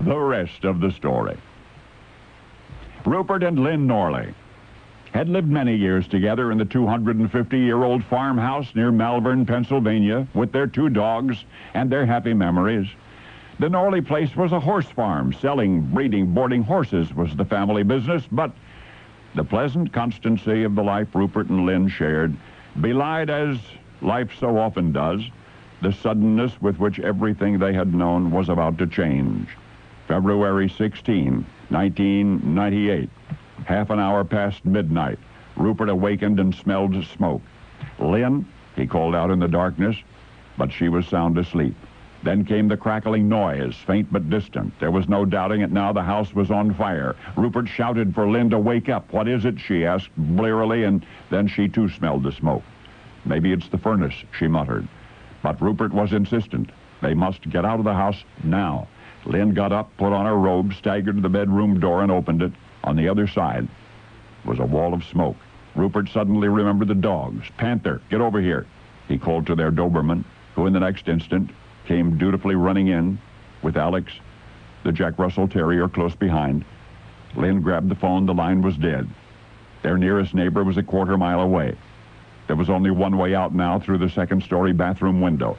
The rest of the story. Rupert and Lynn Norley had lived many years together in the 250-year-old farmhouse near Malvern, Pennsylvania, with their 2 dogs and their happy memories. The Norley place was a horse farm. Selling, breeding, boarding horses was the family business, but the pleasant constancy of the life Rupert and Lynn shared belied, as life so often does, the suddenness with which everything they had known was about to change. February 16, 1998, half an hour past midnight, Rupert awakened and smelled smoke. "Lynn," he called out in the darkness, but she was sound asleep. Then came the crackling noise, faint but distant. There was no doubting it now. The house was on fire. Rupert shouted for Lynn to wake up. "What is it?" she asked blearily, and then she too smelled the smoke. "Maybe it's the furnace," she muttered. But Rupert was insistent. They must get out of the house now. Lynn got up, put on her robe, staggered to the bedroom door, and opened it. On the other side was a wall of smoke. Rupert suddenly remembered the dogs. "Panther, get over here," he called to their Doberman, who in the next instant came dutifully running in with Alex, the Jack Russell Terrier, close behind. Lynn grabbed the phone. The line was dead. Their nearest neighbor was a quarter-mile away. There was only one way out now, through the second-story bathroom window.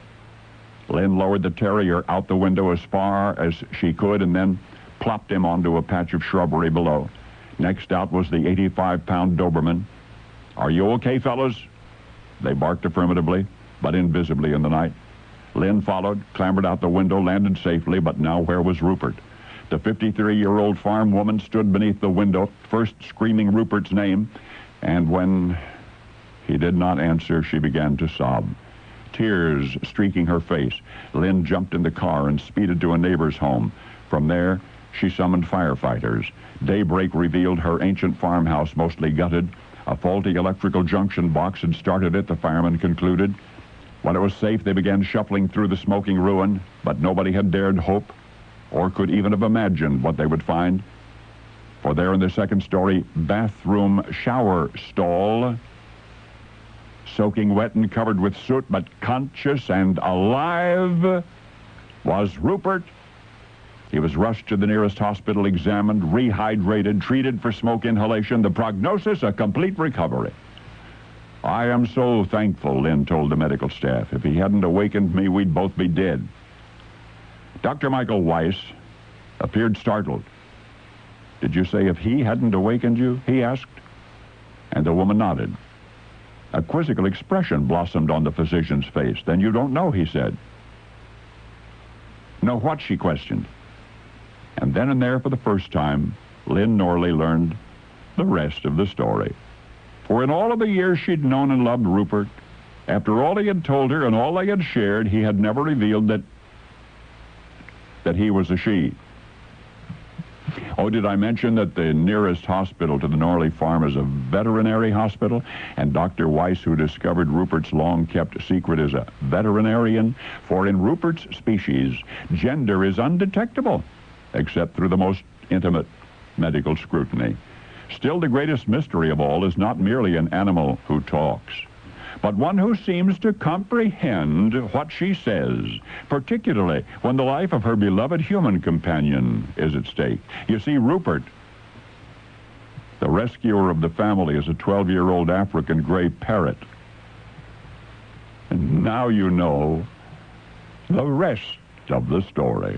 Lynn lowered the terrier out the window as far as she could and then plopped him onto a patch of shrubbery below. Next out was the 85-pound Doberman. "Are you okay, fellas?" They barked affirmatively, but invisibly in the night. Lynn followed, clambered out the window, landed safely, but now where was Rupert? The 53-year-old farm woman stood beneath the window, first screaming Rupert's name, and when he did not answer, she began to sob, tears streaking her face. Lynn jumped in the car and speeded to a neighbor's home. From there, she summoned firefighters. Daybreak revealed her ancient farmhouse mostly gutted. A faulty electrical junction box had started it, the firemen concluded. When it was safe, they began shuffling through the smoking ruin, but nobody had dared hope or could even have imagined what they would find. For there in the second-story bathroom shower stall, soaking wet and covered with soot, but conscious and alive, was Rupert. He was rushed to the nearest hospital, examined, rehydrated, treated for smoke inhalation. The prognosis, a complete recovery. "I am so thankful," Lynn told the medical staff. "If he hadn't awakened me, we'd both be dead." Dr. Michael Weiss appeared startled. "Did you say if he hadn't awakened you?" he asked. And the woman nodded. A quizzical expression blossomed on the physician's face. "Then you don't know," he said. "Know what?" she questioned. And then and there, for the first time, Lynn Norley learned the rest of the story. For in all of the years she'd known and loved Rupert, after all he had told her and all they had shared, he had never revealed that he was a she. Oh, did I mention that the nearest hospital to the Norley farm is a veterinary hospital? And Dr. Weiss, who discovered Rupert's long-kept secret, is a veterinarian. For in Rupert's species, gender is undetectable, except through the most intimate medical scrutiny. Still, the greatest mystery of all is not merely an animal who talks, but one who seems to comprehend what she says, particularly when the life of her beloved human companion is at stake. You see, Rupert, the rescuer of the family, is a 12-year-old African gray parrot. And now you know the rest of the story.